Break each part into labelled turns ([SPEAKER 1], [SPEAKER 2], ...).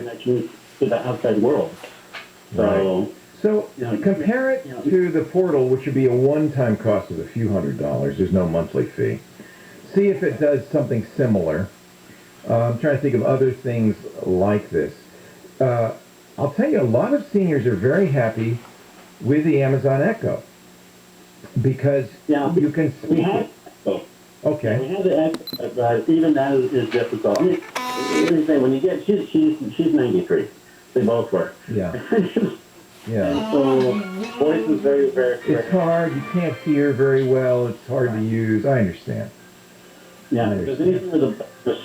[SPEAKER 1] connection to the outside world. So,
[SPEAKER 2] right. So compare it to the portal, which would be a one-time cost of a few $100s. There's no monthly fee. See if it does something similar. I'm trying to think of other things like this. I'll tell you, a lot of seniors are very happy with the Amazon Echo because you can speak.
[SPEAKER 1] We have Echo.
[SPEAKER 2] Okay.
[SPEAKER 1] We have the Echo, but even that is difficult. I mean, let me say, when you get, she's 93. They both were.
[SPEAKER 2] Yeah. Yeah.
[SPEAKER 1] So voice is very, very.
[SPEAKER 2] It's hard. You can't hear very well. It's hard to use. I understand.
[SPEAKER 1] Yeah, because anything with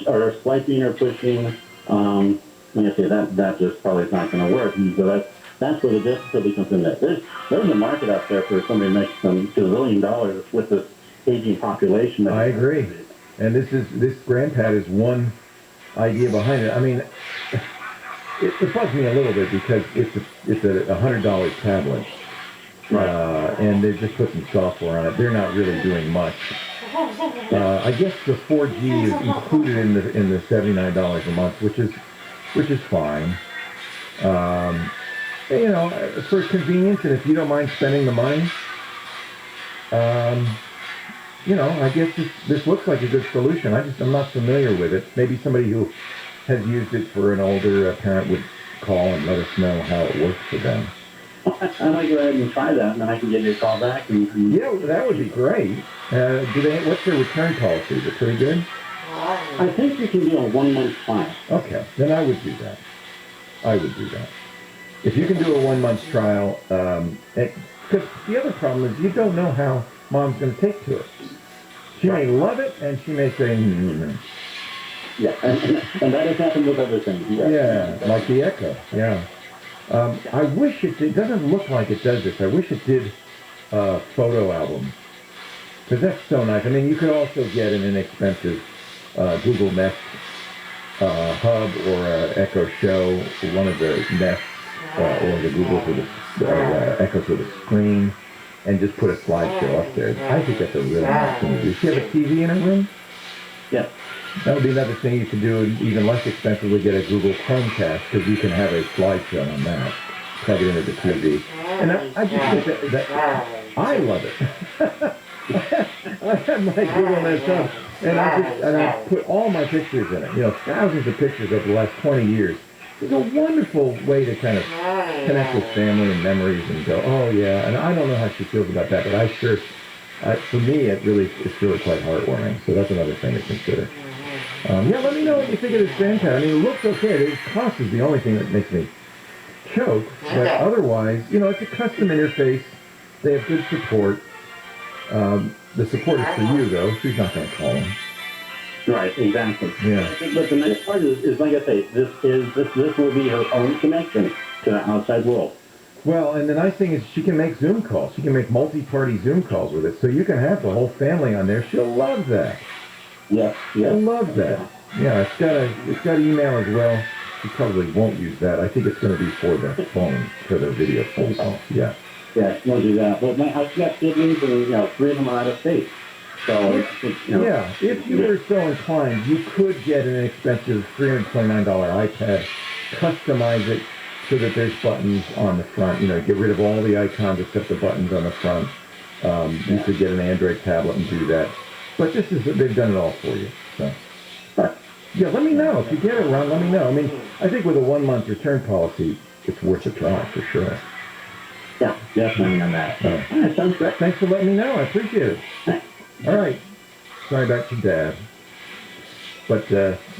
[SPEAKER 1] or swiping or pushing, you see that just probably is not going to work. And so that's where the difficulty comes in. There's a market out there for somebody who makes some $1 billion with this aging population.
[SPEAKER 2] I agree. And this GrandPad is one idea behind it. I mean, it bugs me a little bit because it's a $100 tablet, and they just put some software on it. They're not really doing much. I guess the 4G is included in the $79 a month, which is fine. For convenience, and if you don't mind spending the money, I guess this looks like a good solution. I'm not familiar with it. Maybe somebody who has used it for an older parent would call and let us know how it works for them.
[SPEAKER 1] I might go ahead and try that, and then I can give you a call back.
[SPEAKER 2] Yeah, that would be great. What's their return policy? Is it pretty good?
[SPEAKER 1] I think you can do a 1-month trial.
[SPEAKER 2] Okay, then I would do that. If you can do a 1-month trial, because the other problem is you don't know how Mom's going to take to it. She may love it, and she may say,
[SPEAKER 1] Yeah, and that has happened with other things.
[SPEAKER 2] Yeah, like the Echo, yeah. I wish it doesn't look like it does this. I wish it did a photo album. Because that's so nice. I mean, you could also get an inexpensive Google Nest Hub or Echo Show, one of the Nests or the Googles with Echoes with a screen, and just put a slideshow up there. I think that's a really nice thing to do. Do you have a TV in a room?
[SPEAKER 1] Yeah.
[SPEAKER 2] That would be another thing you could do, even less expensively, get a Google Chromecast, because you can have a slideshow on that. Plug it into the TV. And I just think that I love it. I have my Google Nest up, and I put all my pictures in it. Thousands of pictures over the last 20 years. It's a wonderful way to kind of connect with family and memories and go, oh yeah. And I don't know how she feels about that, but for me, it's really quite heartwarming. So that's another thing to consider. Let me know what you think of this GrandPad. I mean, it looks okay. The cost is the only thing that makes me choke. But otherwise, it's a custom interface. They have good support. The support is for you, though. She's not going to call them.
[SPEAKER 1] Right, exactly.
[SPEAKER 2] Yeah.
[SPEAKER 1] But the next part is like I say, this will be her own connection to the outside world.
[SPEAKER 2] Well, and the nice thing is she can make Zoom calls. She can make multi-party Zoom calls with it. So you can have the whole family on there. She'll love that.
[SPEAKER 1] Yeah.
[SPEAKER 2] I love that. Yeah, it's got email as well. She probably won't use that. I think it's going to be for the phone, for the video phone call. Yeah.
[SPEAKER 1] Yeah, we'll do that. But I've got siblings, and 3 of them are out of state. So
[SPEAKER 2] yeah, if you were so inclined, you could get an inexpensive $329 iPad, customize it so that there's buttons on the front. Get rid of all the icons except the buttons on the front. You could get an Android tablet and do that. But they've done it all for you. So, yeah, let me know. If you get it wrong, let me know. I mean, I think with a 1-month return policy, it's worth a try for sure.
[SPEAKER 1] Yeah, definitely on that. That sounds great.
[SPEAKER 2] Thanks for letting me know. I appreciate it. All right. Sorry about your dad. But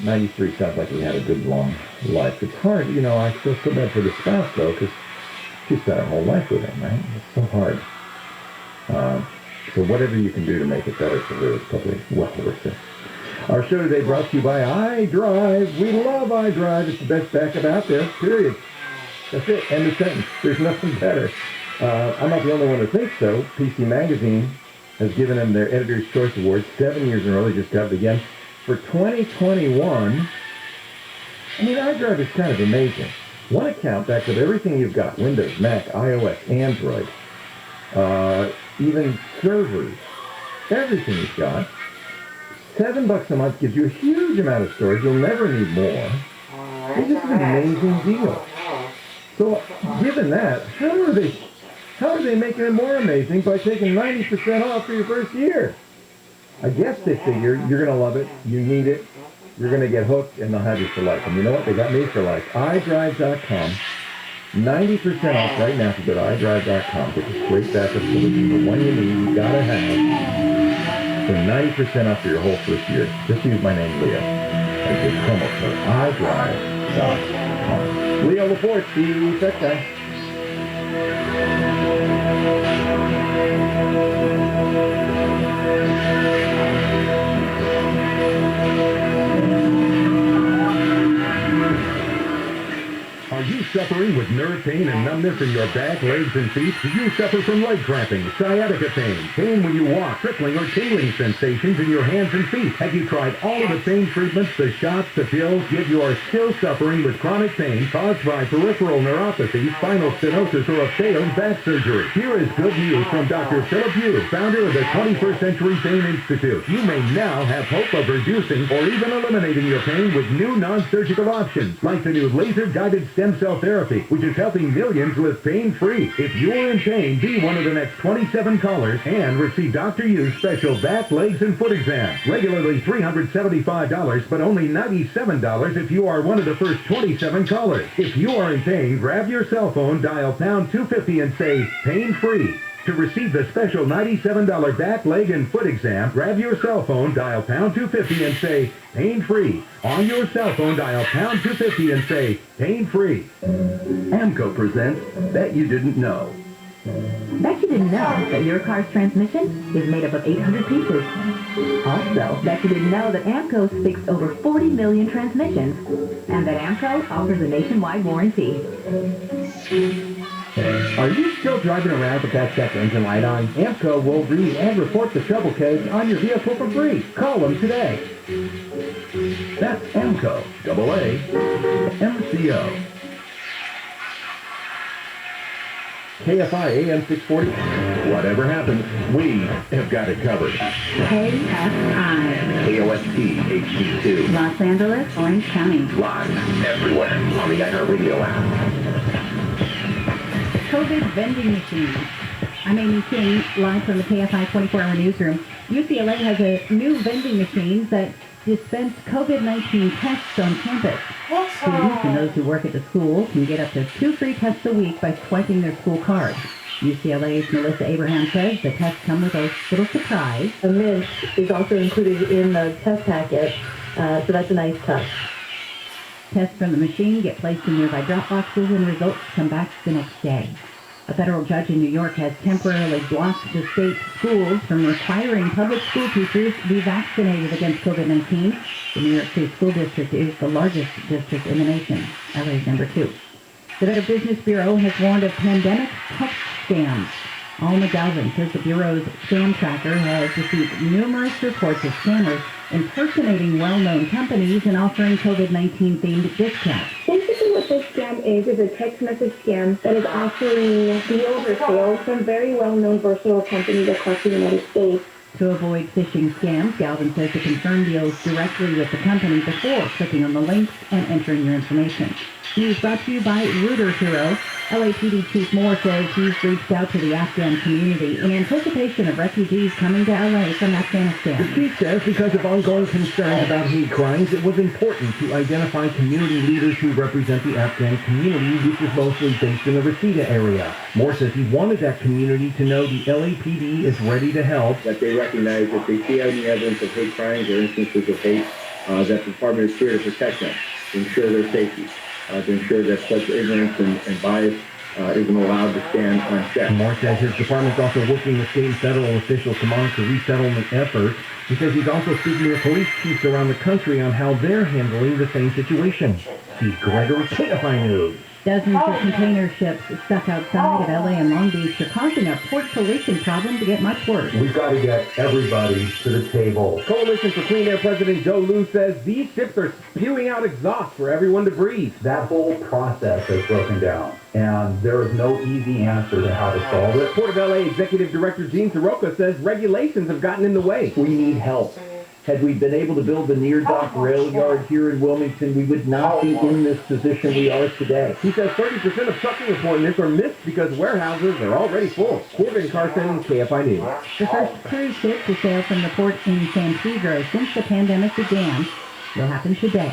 [SPEAKER 2] 93 sounds like he had a good, long life. It's hard, I feel so bad for the spouse, though, because she spent her whole life with him, right? It's so hard. So whatever you can do to make it better for her is probably well worth it. Our show today brought to you by iDrive. We love iDrive. It's the best backup out there, period. That's it. End of sentence. There's nothing better. I'm not the only one who thinks so. PC Magazine has given them their Editor's Choice Award 7 years in a row. They just got it again. For 2021, I mean, iDrive is kind of amazing. One account backs up everything you've got. Windows, Mac, iOS, Android, even servers. Everything you've got. $7 a month gives you a huge amount of storage. You'll never need more. It's just an amazing deal. So, given that, how are they making it more amazing by taking 90% off for your first year? I guess they figure you're going to love it, you need it, you're going to get hooked, and they'll have you for life. And you know what? They got me for life. iDrive.com. 90% off right now if you go to iDrive.com. Get the straight backup solution, the one you need, you got to have. For 90% off for your whole first year. Just use my name, Leo. And just promo code iDrive.com. Leo Laporte, the tech guy. Are you suffering with nerve pain and numbness in your back, legs, and feet? Do you suffer from leg cramping, sciatica pain when you walk, crippling or tingling sensations in your hands and feet? Have you tried all of the pain treatments, the shots, the pills, yet you are still suffering with chronic pain caused by peripheral neuropathy, spinal stenosis, or a failed back surgery? Here is good news from Dr. Philip Yu, founder of the 21st Century Pain Institute. You may now have hope of reducing or even eliminating your pain with new non-surgical options, like the new laser-guided stem cell therapy, which is helping millions live pain-free. If you're in pain, be one of the next 27 callers and receive Dr. Yu's special back, legs, and foot exam. Regularly $375, but only $97 if you are one of the first 27 callers. If you are in pain, grab your cell phone, dial pound 250 and say pain-free. To receive the special $97 back, leg, and foot exam, grab your cell phone, dial pound 250 and say pain-free. On your cell phone, dial pound 250 and say pain-free. AMCO presents Bet You Didn't Know.
[SPEAKER 3] Bet you didn't know that your car's transmission is made up of 800 pieces. Also, bet you didn't know that AMCO's fixed over 40 million transmissions, and that AMCO offers a nationwide warranty.
[SPEAKER 2] Are you still driving around with that check engine light on? AMCO will read and report the trouble codes on your vehicle for free. Call them today. That's AMCO, AAMCO. KFI AM 640. Whatever happens, we have got it covered.
[SPEAKER 3] KFI.
[SPEAKER 2] KOST HD2.
[SPEAKER 3] Los Angeles, Orange County.
[SPEAKER 2] Live everywhere on the iHeartRadio app.
[SPEAKER 3] COVID vending machines. I'm Amy King, live from the KFI 24-hour newsroom. UCLA has a new vending machines that dispense COVID-19 tests on campus. Students and those who work at the school can get up to 2 free tests a week by swiping their school cards. UCLA's Melissa Abraham says the tests come with a little surprise.
[SPEAKER 4] A mint is also included in the test packet, so that's a nice touch.
[SPEAKER 3] Tests from the machine get placed in nearby drop boxes and results come back the next day. A federal judge in New York has temporarily blocked the state schools from requiring public school teachers be vaccinated against COVID-19. The New York State School District is the largest district in the nation. LA is number 2. The Better Business Bureau has warned of pandemic text scams. Alma Galvin says the Bureau's scam tracker has received numerous reports of scammers impersonating well-known companies and offering COVID-19 themed discounts.
[SPEAKER 5] Basically what this scam is a text message scam that is offering deals or sales from very well-known versatile companies across the United States.
[SPEAKER 3] To avoid phishing scams, Galvin says to confirm deals directly with the company before clicking on the links and entering your information. News brought to you by Rooter Hero. LAPD Chief Moore says he's reached out to the Afghan community in anticipation of refugees coming to LA from Afghanistan.
[SPEAKER 2] The chief says because of ongoing concerns about hate crimes, it was important to identify community leaders who represent the Afghan community, which is mostly based in the Reseda area. Moore says he wanted that community to know the LAPD is ready to help.
[SPEAKER 6] That they recognize if they see any evidence of hate crimes or instances of hate, that the department is here to protect them, to ensure their safety. To ensure that such ignorance and bias isn't allowed to stand unchecked.
[SPEAKER 2] Moore says his department is also working with state and federal officials to monitor resettlement efforts. He says he's also speaking with police chiefs around the country on how they're handling the same situation. Steve Gregory, KFI News.
[SPEAKER 3] Dozens of container ships stuck outside of LA and Long Beach are causing a port pollution problem to get much worse.
[SPEAKER 2] We've got to get everybody to the table. Coalition for Clean Air President Joe Liu says these ships are spewing out exhaust for everyone to breathe.
[SPEAKER 7] That whole process has broken down, and there is no easy answer to how to solve it.
[SPEAKER 2] Port of LA Executive Director Gene Soroka says regulations have gotten in the way.
[SPEAKER 7] We need help.
[SPEAKER 2] Had we been able to build the near dock rail yard here in Wilmington, we would not be in this position we are today. He says 30% of trucking appointments are missed because warehouses are already full. Corbin Carson, KFI News.
[SPEAKER 3] The first cruise ship to sail from the port in San Pedro since the pandemic began will happen today.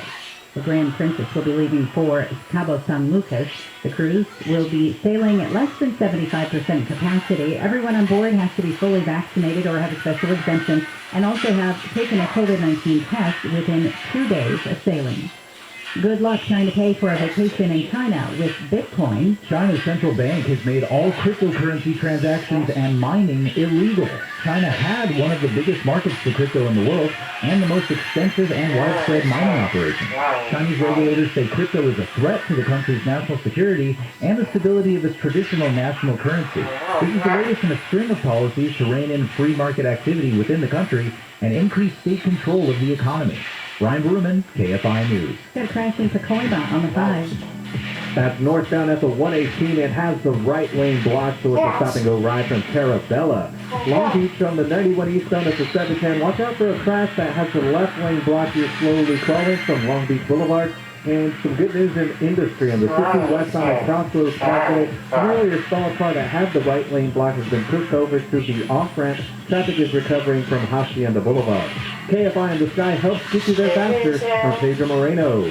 [SPEAKER 3] The Grand Princess will be leaving for Cabo San Lucas. The cruise will be sailing at less than 75% capacity. Everyone on board has to be fully vaccinated or have a special exemption and also have taken a COVID-19 test within 2 days of sailing. Good luck trying to pay for a vacation in China with Bitcoin.
[SPEAKER 2] China's central bank has made all cryptocurrency transactions and mining illegal. China had one of the biggest markets for crypto in the world and the most extensive and widespread mining operation. Chinese regulators say crypto is a threat to the country's national security and the stability of its traditional national currency. This is the latest in a string of policies to rein in free market activity within the country and increase state control of the economy. Brian Bruman, KFI News.
[SPEAKER 3] Got a crash in Pacoima on the 5.
[SPEAKER 2] That's northbound at the 118. It has the right lane blocked, so it's a stop-and-go ride from Carabella. Long Beach on the 91 eastbound at the 710. Watch out for a crash that has the left lane blocked. You're slowly crawling from Long Beach Boulevard. And some good news in industry. On the 50 westbound at Crossroads Parkway, an earlier stalled car that had the right lane block has been pushed over to the off-ramp. Traffic is recovering from Hacienda Boulevard. KFI in the Sky helps get you there faster. I'm Pedro Moreno.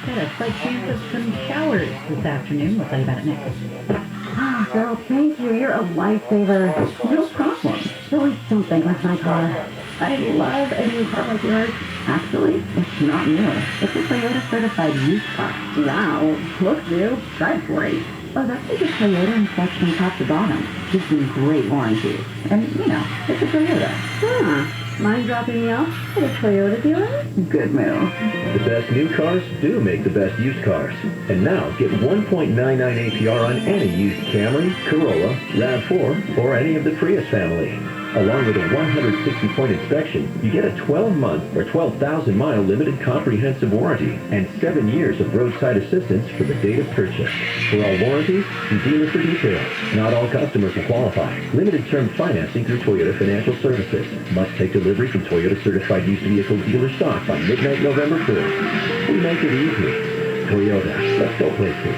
[SPEAKER 3] Got a slight chance of some showers this afternoon. We'll tell you about it next. Ah, girl, thank you. You're a lifesaver. No problem. There's always something with my car. I love a new car like yours. Actually, it's not new. It's a Toyota certified used car. Wow, looks new. Drives great. Oh, that's like a Toyota inspection top to bottom. Gives them great warranties. And, you know, it's a Toyota. Mind dropping me off at a Toyota dealer? Good move.
[SPEAKER 2] The best new cars do make the best used cars. And now get 1.99 APR on any used Camry, Corolla, RAV4, or any of the Prius family. Along with a 160-point inspection, you get a 12-month or 12,000-mile limited comprehensive warranty and 7 years of roadside assistance for the date of purchase. For all warranties, see dealer for details. Not all customers will qualify. Limited term financing through Toyota Financial Services. Must take delivery from Toyota Certified Used Vehicle Dealer stock by midnight November 1st. We make it easy. Toyota. Let's go places.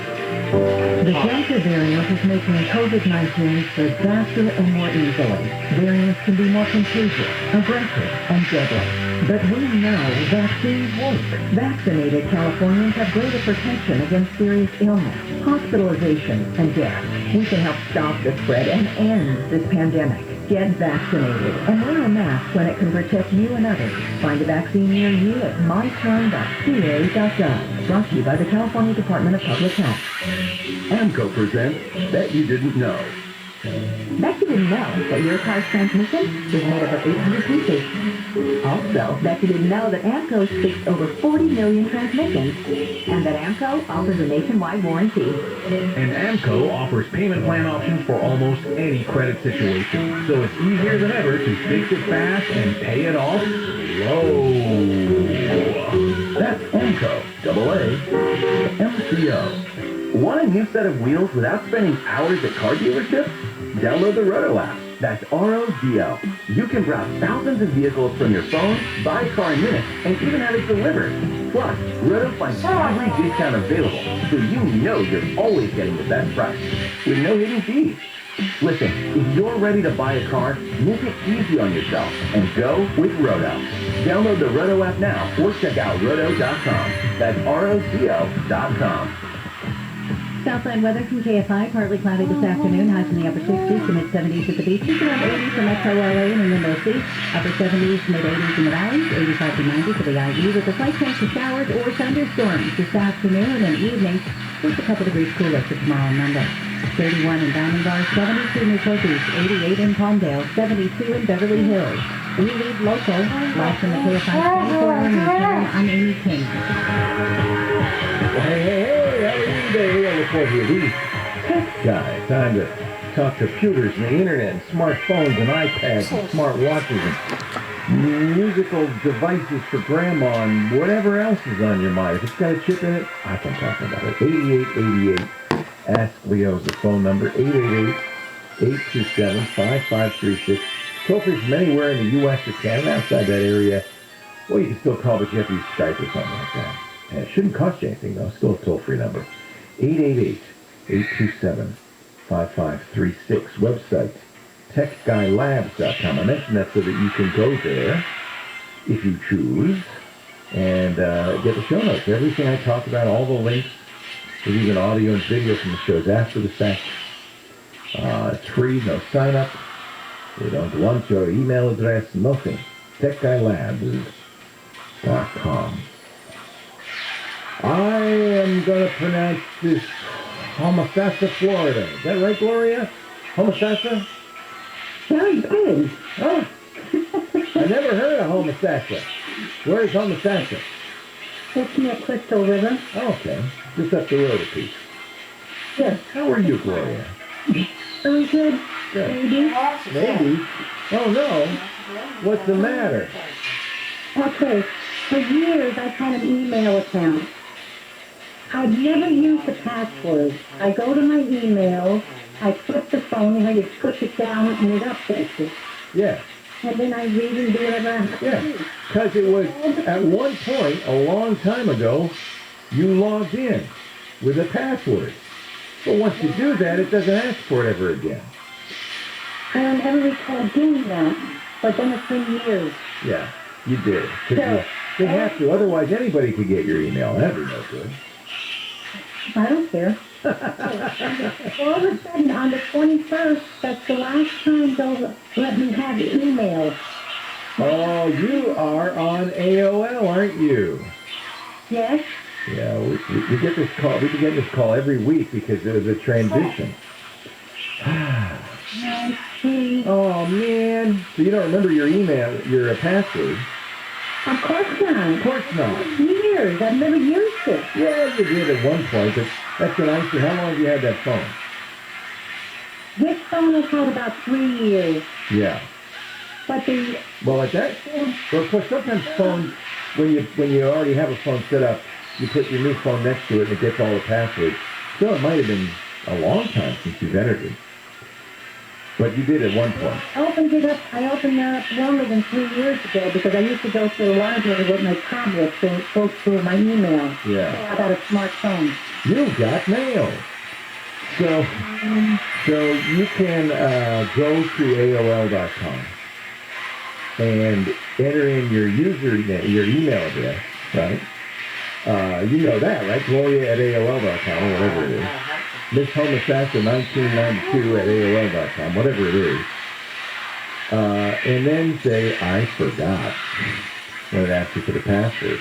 [SPEAKER 3] The Delta variant is making COVID-19 spread faster and more easily. Variants can be more contagious, aggressive, and deadly. But we know vaccines work. Vaccinated Californians have greater protection against serious illness, hospitalization, and death. We can help stop the spread and end this pandemic. Get vaccinated and wear a mask when it can protect you and others. Find a vaccine near you at myturn.ca.gov. Brought to you by the California Department of Public Health.
[SPEAKER 2] AMCO presents Bet You Didn't Know.
[SPEAKER 3] Bet you didn't know that your car's transmission is made up of 800 pieces. Also, bet you didn't know that AMCO fixed over 40 million transmissions, and that AMCO offers a nationwide warranty.
[SPEAKER 2] And AMCO offers payment plan options for almost any credit situation. So it's easier than ever to fix it fast and pay it off slow. That's AMCO, AA, MCO. Want a new set of wheels without spending hours at car dealerships? Download the Roto app. That's RODO. You can browse thousands of vehicles from your phone, buy a car in minutes, and even have it delivered. Plus, Roto finds every discount available, so you know you're always getting the best price, with no hidden fees. Listen, if you're ready to buy a car, make it easy on yourself and go with Roto. Download the Roto app now or check out roto.com. That's ROTO.com.
[SPEAKER 3] Southland weather from KFI, partly cloudy this afternoon, highs in the upper 60s to mid-70s at the beaches, around 80 for Metro LA and Inland OC, upper 70s to mid-80s in the valleys, 85 to 90 for the IE, with a slight chance of showers or thunderstorms this afternoon and evening, just a couple degrees cooler for tomorrow and Monday. 31 in Diamond Bar, 72 in Newport Beach, 88 in Palmdale, 72 in Beverly Hills. We lead local, live from the KFI 24-hour newsroom. I'm Amy King.
[SPEAKER 2] Hey, how are you today? I look forward to these tech guys. Time to talk computers and the internet and smartphones and iPads and smartwatches and musical devices for grandma and whatever else is on your mind. If it's got a chip in it, I can talk about it. 8888. Ask Leo is the phone number. 888-827-5536. Toll free from anywhere in the U.S. or Canada. Outside that area, Well, you can still call, but you have to use Skype or something like that. And it shouldn't cost you anything, though. Still a toll-free number. 888-827-5536. Website, techguylabs.com. I mentioned that so that you can go there, if you choose, and get the show notes. Everything I talk about, all the links, there's even audio and video from the shows after the fact. It's free, no sign-up. We don't want your email address, nothing. techguylabs.com. I am going to pronounce this Homosassa, Florida. Is that right, Gloria? Homosassa?
[SPEAKER 3] Very good.
[SPEAKER 2] Oh, I never heard of Homosassa. Where's Homosassa?
[SPEAKER 3] It's near Crystal River.
[SPEAKER 2] Okay, just up the road a piece.
[SPEAKER 3] Yes.
[SPEAKER 2] How are you, Gloria?
[SPEAKER 3] Very good.
[SPEAKER 2] Good.
[SPEAKER 3] Maybe.
[SPEAKER 2] Maybe? Oh, no. What's the matter?
[SPEAKER 3] Okay. For years, I've had an email account. I've never used the password. I go to my email, I flip the phone, and I just push it down, and it updates it.
[SPEAKER 2] Yeah.
[SPEAKER 3] And then I read and do whatever I have to
[SPEAKER 2] Yeah.
[SPEAKER 3] do.
[SPEAKER 2] Because it was, at one point, a long time ago, you logged in with a password. But once you do that, it doesn't ask for it ever again.
[SPEAKER 3] I don't ever recall doing that, but then it's been years.
[SPEAKER 2] Yeah, you did. 'Cause
[SPEAKER 3] So,
[SPEAKER 2] they have to, otherwise anybody could get your email. That'd be no good.
[SPEAKER 3] I don't care. All of a sudden, on the 21st, that's the last time they'll let me have email.
[SPEAKER 2] Oh, you are on AOL, aren't you?
[SPEAKER 3] Yes?
[SPEAKER 2] Yeah, we get this call. We get this call every week because there was a transition.
[SPEAKER 3] I see.
[SPEAKER 2] Oh man! So you don't remember your email, your password?
[SPEAKER 3] Of course not.
[SPEAKER 2] Of course not.
[SPEAKER 3] Years. I've never used it.
[SPEAKER 2] Yeah, you did at one point, but that's an issue. How long have you had that phone?
[SPEAKER 3] This phone has had about 3 years.
[SPEAKER 2] Yeah.
[SPEAKER 3] But the...
[SPEAKER 2] Well, like that. Well, of course, sometimes phones, when you already have a phone set up, you put your new phone next to it and it gets all the passwords. So it might have been a long time since you've entered it. But you did at one point.
[SPEAKER 3] I opened it up longer than 3 years ago because I used to go to the library with my tablet to go through my email.
[SPEAKER 2] Yeah.
[SPEAKER 3] So I got a smartphone.
[SPEAKER 2] You got mail. So you can go to AOL.com and enter in your your email address, right? You know that, right? Gloria at AOL.com or whatever it is. Miss Homosassa 1992 at AOL.com, whatever it is. And then say, I forgot, when it asks you for the password.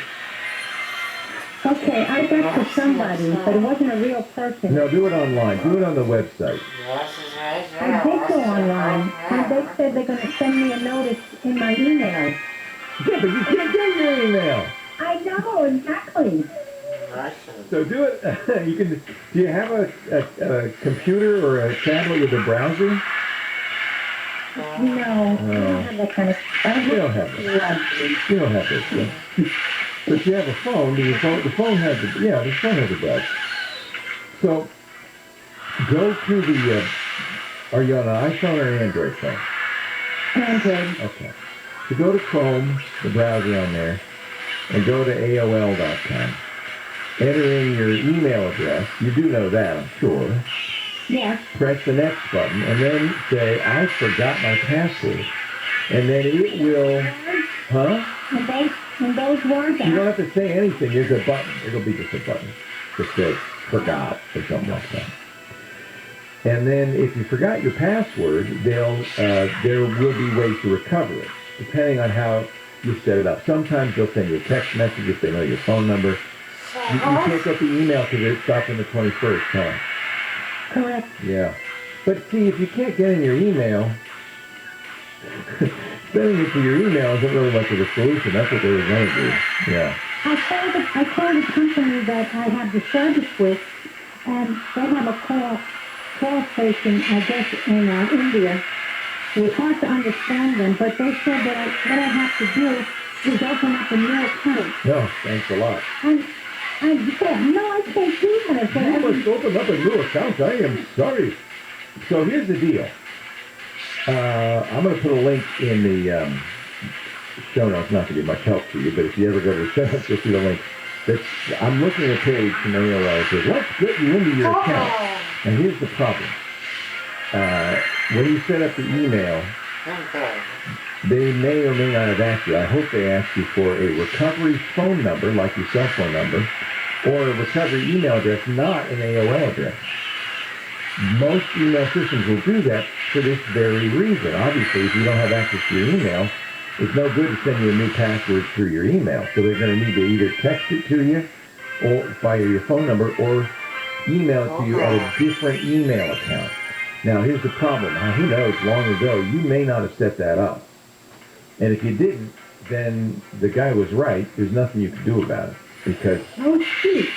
[SPEAKER 3] Okay, I got to somebody, but it wasn't a real person.
[SPEAKER 2] No, do it online. Do it on the website.
[SPEAKER 3] I did go online, and they said they're going to send me a notice in my email.
[SPEAKER 2] Yeah, but you can't get your email.
[SPEAKER 3] I know, exactly.
[SPEAKER 2] So do it. You can. Do you have a computer or a tablet with a browser?
[SPEAKER 3] No, I don't have that kind of stuff.
[SPEAKER 2] You don't have that. You don't have this stuff. But you have a phone. The phone has the phone has a browser. So go to the. Are you on an iPhone or an Android phone?
[SPEAKER 3] Android.
[SPEAKER 2] Okay. So go to Chrome, the browser on there, and go to AOL.com. Enter in your email address. You do know that, I'm sure.
[SPEAKER 3] Yes.
[SPEAKER 2] Press the next button, and then say, I forgot my password. And then it will,
[SPEAKER 3] And those words
[SPEAKER 2] You don't have to say anything. There's a button. It'll be just a button. Just says, forgot, or something like that. And then if you forgot your password, there will be ways to recover it, depending on how you set it up. Sometimes they'll send you a text message if they know your phone number. You can't get the email because it stopped on the 21st, huh?
[SPEAKER 3] Correct.
[SPEAKER 2] Yeah. But see, if you can't get in your email, sending it to your email isn't really much of a solution. That's what they were going to do. Yeah.
[SPEAKER 3] I called the company that I have the service with, and they have a call station, I guess, in India. It was hard to understand them, but they said that what I have to do is open up a new account.
[SPEAKER 2] No, thanks a lot.
[SPEAKER 3] And I said, no, I can't do that. I said,
[SPEAKER 2] You must open up a new account. I am sorry. So here's the deal. I'm going to put a link in the show notes, not to be much help to you, but if you ever go to the show notes, you'll see the link. I'm looking at a page from AOL that says, let's get you into your account. And here's the problem. When you set up the email, they may or may not have asked you. I hope they asked you for a recovery phone number, like your cell phone number, or a recovery email address, not an AOL address. Most email systems will do that for this very reason. Obviously, if you don't have access to your email, it's no good to send you a new password through your email. So they're going to need to either text it to you or via your phone number or email it to you at a different email account. Now, here's the problem. Who knows, long ago, you may not have set that up. And if you didn't, then the guy was right. There's nothing you can do about it. Because,
[SPEAKER 5] Oh, shoot.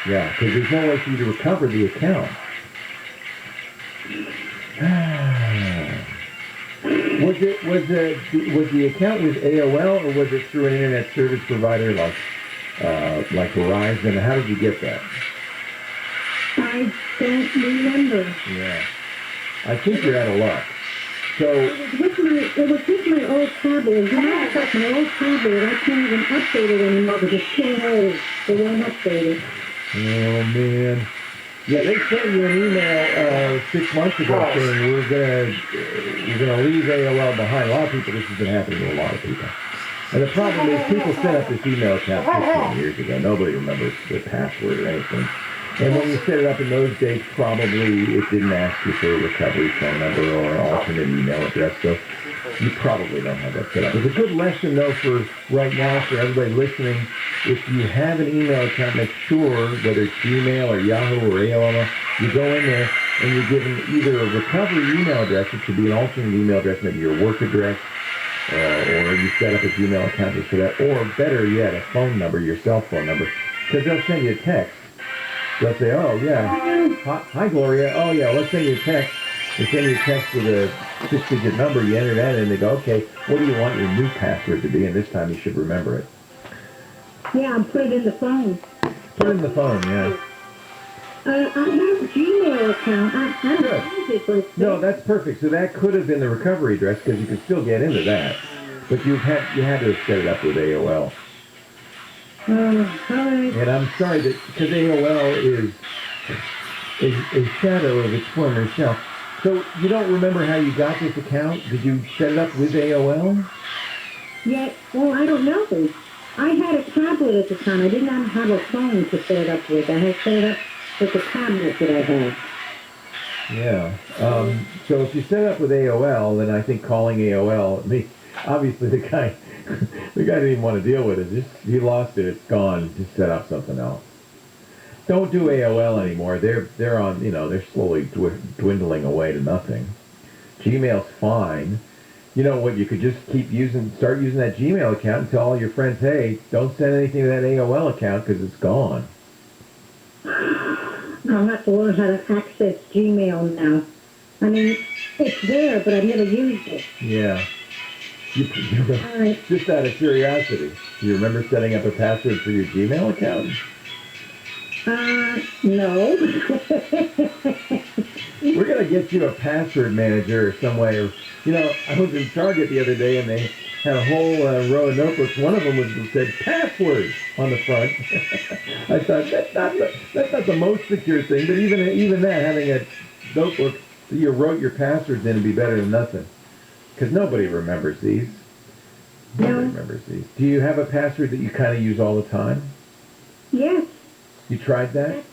[SPEAKER 2] yeah, because there's no way for you to recover the account. Was the account with AOL, or was it through an internet service provider like Verizon? How did you get that?
[SPEAKER 5] I don't remember.
[SPEAKER 2] Yeah, I think you're out of luck. So
[SPEAKER 5] It was with my old tablet. As a matter of fact, my old tablet, I can't even update it anymore because it's too old. They won't update it.
[SPEAKER 2] Oh, man. Yeah, they sent you an email 6 months ago saying we're gonna leave AOL behind. A lot of people, this has been happening to a lot of people. And the problem is people set up this email account 15 years ago. Nobody remembers the password or anything. And when you set it up in those days, probably it didn't ask you for a recovery phone number or an alternate email address. So you probably don't have that set up. It's a good lesson, though, for right now, for everybody listening. If you have an email account, make sure, whether it's Gmail or Yahoo or AOL, you go in there and you give them either a recovery email address, it should be an alternate email address, maybe your work address, or you set up a Gmail account just for that, or better yet, a phone number, your cell phone number, because they'll send you a text. They'll say, oh, yeah, hi, Gloria, oh, yeah, let's send you a text. They send you a text with a 6-digit number, you enter that in, and they go, okay, what do you want your new password to be? And this time you should remember it.
[SPEAKER 5] Yeah, I'll put it in the phone.
[SPEAKER 2] Put it in the phone, yeah.
[SPEAKER 5] I have a Gmail account. I don't
[SPEAKER 2] Good.
[SPEAKER 5] use it, but it's
[SPEAKER 2] No, that's perfect. So that could have been the recovery address, because you could still get into that. But you had to have set it up with AOL.
[SPEAKER 5] all right.
[SPEAKER 2] And I'm sorry that, because AOL is a shadow of its former self. So you don't remember how you got this account? Did you set it up with AOL?
[SPEAKER 5] Yeah, well, I don't know. I had a tablet at the time. I did not have a phone to set it up with. I had set it up with the tablet that I had.
[SPEAKER 2] Yeah. So if you set it up with AOL, then I think calling AOL, obviously the guy didn't even want to deal with it. He lost it. It's gone. Just set up something else. Don't do AOL anymore. They're on. They're slowly dwindling away to nothing. Gmail's fine. You know what? You could just start using that Gmail account and tell all your friends, hey, don't send anything to that AOL account because it's gone.
[SPEAKER 5] I'll have to learn how to access Gmail now. I mean, it's there, but I've never used it.
[SPEAKER 2] Yeah.
[SPEAKER 5] All right.
[SPEAKER 2] Just out of curiosity, do you remember setting up a password for your Gmail account?
[SPEAKER 5] No.
[SPEAKER 2] We're going to get you a password manager or some way. I was in Target the other day, and they had a whole row of notebooks. One of them said password on the front. I thought, that's not the most secure thing, but even that, having a notebook that you wrote your passwords in would be better than nothing. Because nobody remembers these. Nobody remembers these. Do you have a password that you kind of use all the time?
[SPEAKER 5] Yes.
[SPEAKER 2] You tried that?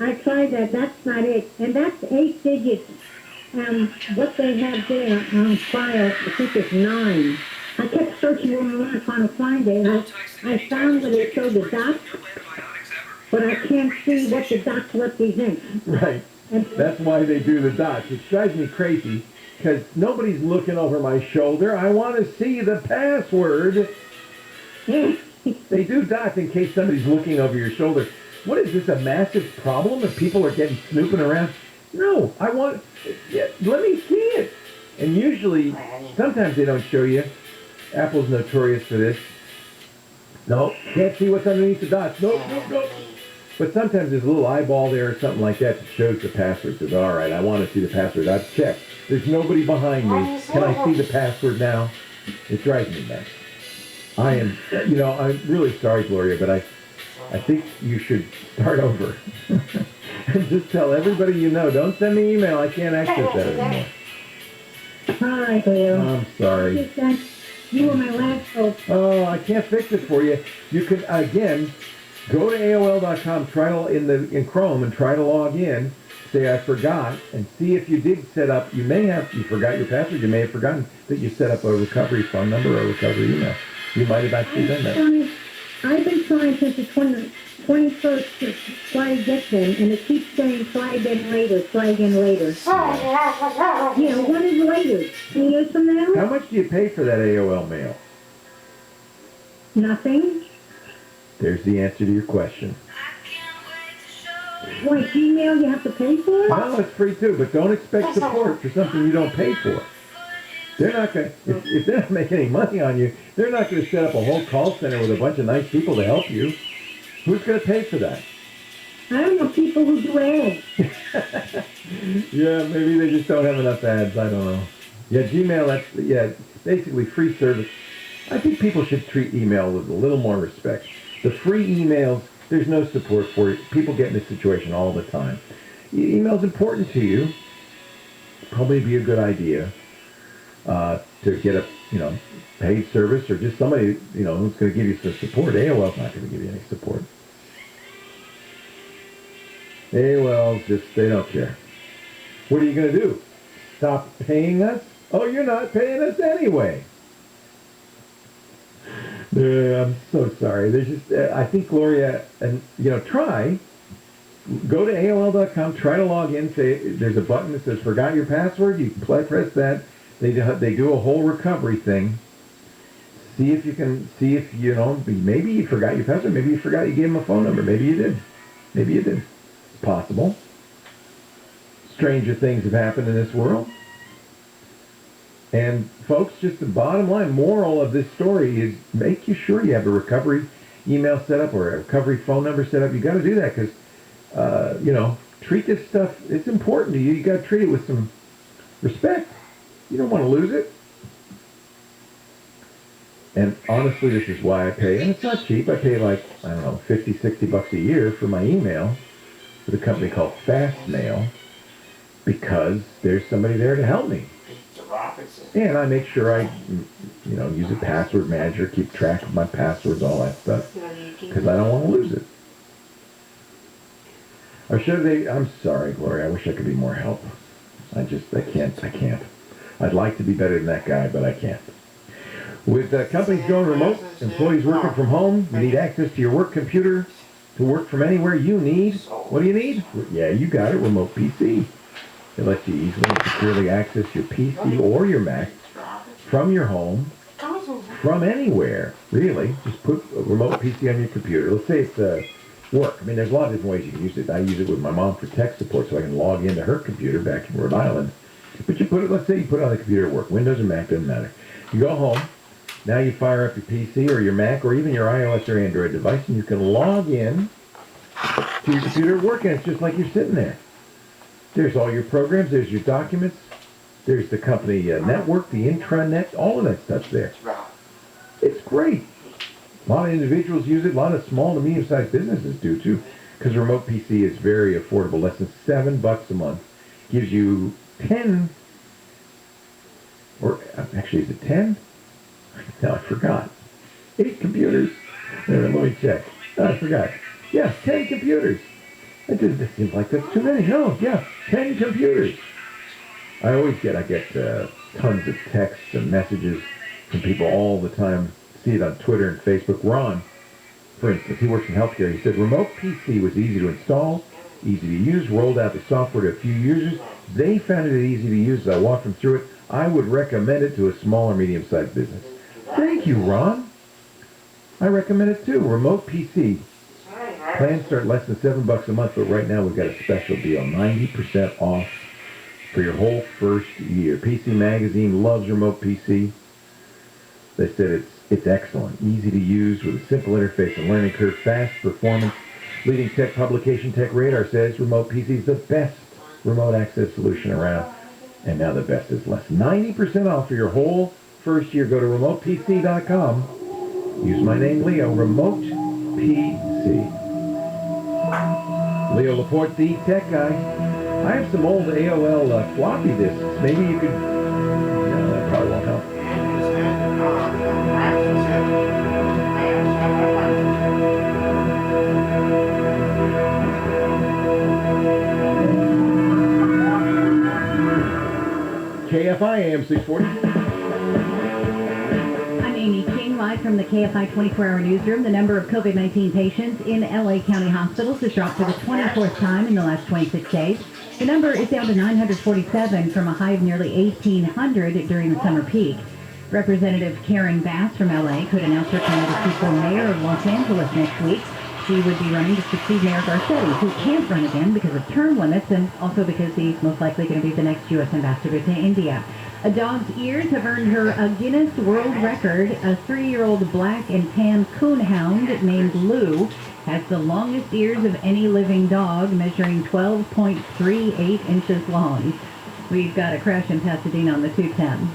[SPEAKER 5] I tried that. That's not it. And that's 8 digits. What they have there on file, I think it's 9. I kept searching online trying to find it. I found that it showed the dots, but I can't see what the dots represent.
[SPEAKER 2] Right. That's why they do the dots. It drives me crazy because nobody's looking over my shoulder. I want to see the password. They do dots in case somebody's looking over your shoulder. What is this, a massive problem if people are getting snooping around? No, let me see it. And usually, sometimes they don't show you. Apple's notorious for this. No, can't see what's underneath the dots. Nope. But sometimes there's a little eyeball there or something like that shows the password. Says, all right, I want to see the password. I've checked. There's nobody behind me. Can I see the password now? It drives me nuts. I'm really sorry, Gloria, but I think you should start over. And just tell everybody you know, don't send me email, I can't access that anymore.
[SPEAKER 5] All right, Leo.
[SPEAKER 2] I'm sorry.
[SPEAKER 5] You were my last hope.
[SPEAKER 2] Oh, I can't fix it for you. You can, again, go to AOL.com, in Chrome, and try to log in, say I forgot, and see if you did set up, you forgot your password, you may have forgotten that you set up a recovery phone number or a recovery email. You might have actually done that.
[SPEAKER 5] I've been trying since the 21st to try to get them, and it keeps saying try again later, try again later. Yeah, when is later? 2 years from now?
[SPEAKER 2] How much do you pay for that AOL mail?
[SPEAKER 5] Nothing.
[SPEAKER 2] There's the answer to your question.
[SPEAKER 5] Wait, Gmail you have to pay for?
[SPEAKER 2] No, it's free too, but don't expect support for something you don't pay for. They're not going to, if they're not making any money on you, they're not going to set up a whole call center with a bunch of nice people to help you. Who's going to pay for that?
[SPEAKER 5] I don't know people who do ads.
[SPEAKER 2] Yeah, maybe they just don't have enough ads. I don't know. Yeah, Gmail, basically free service. I think people should treat email with a little more respect. The free emails, there's no support for it. People get in this situation all the time. Email's important to you. Probably be a good idea to get a, paid service or just somebody, who's going to give you some support. AOL's not going to give you any support. AOL's they don't care. What are you going to do? Stop paying us? Oh, you're not paying us anyway. I'm so sorry. There's just, I think Gloria, and try, go to AOL.com, try to log in, say, there's a button that says forgot your password, you press that, they do a whole recovery thing. See if maybe you forgot your password, maybe you forgot you gave them a phone number, maybe you did. It's possible. Stranger things have happened in this world. And folks, just the bottom line moral of this story is make sure you have a recovery email set up or a recovery phone number set up. You got to do that because, treat this stuff. It's important to you. You got to treat it with some respect. You don't want to lose it. And honestly, this is why I pay. And it's not cheap. I pay $50, $60 a year for my email with a company called Fastmail because there's somebody there to help me. And I make sure I, use a password manager, keep track of my passwords, all that stuff, because I don't want to lose it. Or should they? I'm sorry, Gloria. I wish I could be more help. I can't. I'd like to be better than that guy, but I can't. With companies going remote, employees working from home, you need access to your work computer to work from anywhere you need. What do you need? Yeah, you got it, remote PC. It lets you easily and securely access your PC or your Mac from your home, from anywhere, really. Just put a remote PC on your computer. Let's say it's work. I mean, there's a lot of different ways you can use it. I use it with my mom for tech support so I can log into her computer back in Rhode Island. But let's say you put it on the computer at work. Windows or Mac, doesn't matter. You go home. Now you fire up your PC or your Mac or even your iOS or Android device and you can log in to your computer at work and it's just like you're sitting there. There's all your programs, there's your documents, there's the company network, the intranet, all of that stuff's there. It's great. A lot of individuals use it, a lot of small to medium-sized businesses do too, because remote PC is very affordable, less than $7 a month. Gives you 10, or actually is it 10? No, I forgot. 8 computers. Let me check. I forgot. Yeah, 10 computers. It seems like that's too many. No, yeah, 10 computers. I get tons of texts and messages from people all the time. See it on Twitter and Facebook. Ron, for instance, he works in healthcare. He said, remote PC was easy to install, easy to use, rolled out the software to a few users. They found it easy to use. I walked them through it. I would recommend it to a small or medium-sized business. Thank you, Ron. I recommend it too. Remote PC. Plans start less than $7 a month, but right now we've got a special deal, 90% off for your whole first year. PC Magazine loves remote PC. They said it's excellent, easy to use with a simple interface and learning curve, fast performance. Leading tech publication Tech Radar says remote PC is the best remote access solution around. And now the best is less. 90% off for your whole first year, go to remotepc.com. Use my name, Leo, Remote PC. Leo Laporte, the tech guy. I have some old AOL floppy disks. Maybe you could... No, that probably won't help. KFI AM 640.
[SPEAKER 3] I'm Amy King, live from the KFI 24-hour newsroom. The number of COVID-19 patients in LA County hospitals has dropped for the 24th time in the last 26 days. The number is down to 947 from a high of nearly 1,800 during the summer peak. Representative Karen Bass from LA could announce her candidacy for mayor of Los Angeles next week. She would be running to succeed Mayor Garcetti, who can't run again because of term limits and also because he's most likely going to be the next U.S. ambassador to India. A dog's ears have earned her a Guinness World Record. A 3-year-old black and tan coonhound named Lou has the longest ears of any living dog, measuring 12.38 inches long. We've got a crash in Pasadena on the 210.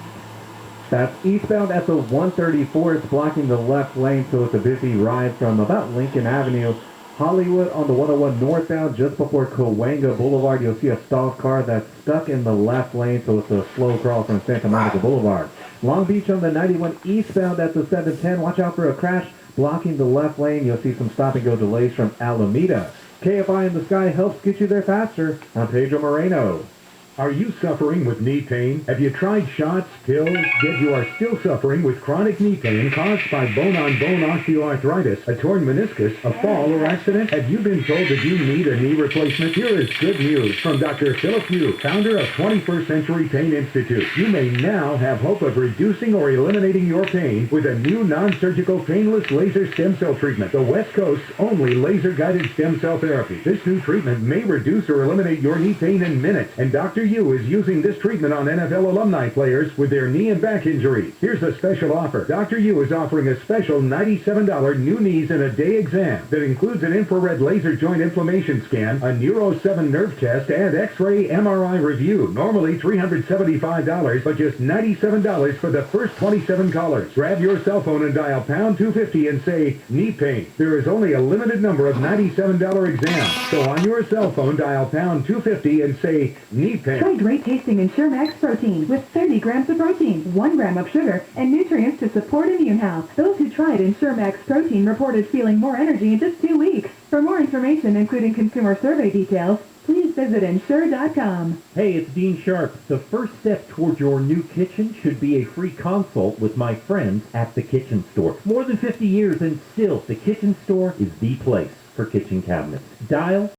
[SPEAKER 8] That's eastbound at the 134th, blocking the left lane, so it's a busy ride from about Lincoln Avenue. Hollywood on the 101 northbound, just before Cahuenga Boulevard, you'll see a stalled car that's stuck in the left lane, so it's a slow crawl from Santa Monica Boulevard. Long Beach on the 91 eastbound at the 710, watch out for a crash blocking the left lane. You'll see some stop-and-go delays from Alameda. KFI in the Sky helps get you there faster. I'm Pedro Moreno.
[SPEAKER 2] Are you suffering with knee pain? Have you tried shots, pills, yet you are still suffering with chronic knee pain caused by bone-on-bone osteoarthritis, a torn meniscus, a fall or accident? Have you been told that you need a knee replacement? Here is good news from Dr. Philip Yu, founder of 21st Century Pain Institute. You may now have hope of reducing or eliminating your pain with a new non-surgical painless laser stem cell treatment, the West Coast's only laser-guided stem cell therapy. This new treatment may reduce or eliminate your knee pain in minutes, and Dr. Yu is using this treatment on NFL alumni players with their knee and back injuries. Here's a special offer. Dr. Yu is offering a special $97 new knees in a day exam that includes an infrared laser joint inflammation scan, a Neuro 7 nerve test, and X-ray MRI review. Normally $375, but just $97 for the first 27 callers. Grab your cell phone and dial pound 250 and say knee pain. There is only a limited number of $97 exams. So on your cell phone, dial pound 250 and say knee pain.
[SPEAKER 9] Try great tasting Ensure Protein with 30 grams of protein, 1 gram of sugar, and nutrients to support immune health. Those who tried Ensure Protein reported feeling more energy in just 2 weeks. For more information, including consumer survey details, please visit Ensure.com.
[SPEAKER 8] Hey, it's Dean Sharp. The first step toward your new kitchen should be a free consult with my friends at The Kitchen Store. More than 50 years and still, The Kitchen Store is the place for kitchen cabinets. Dial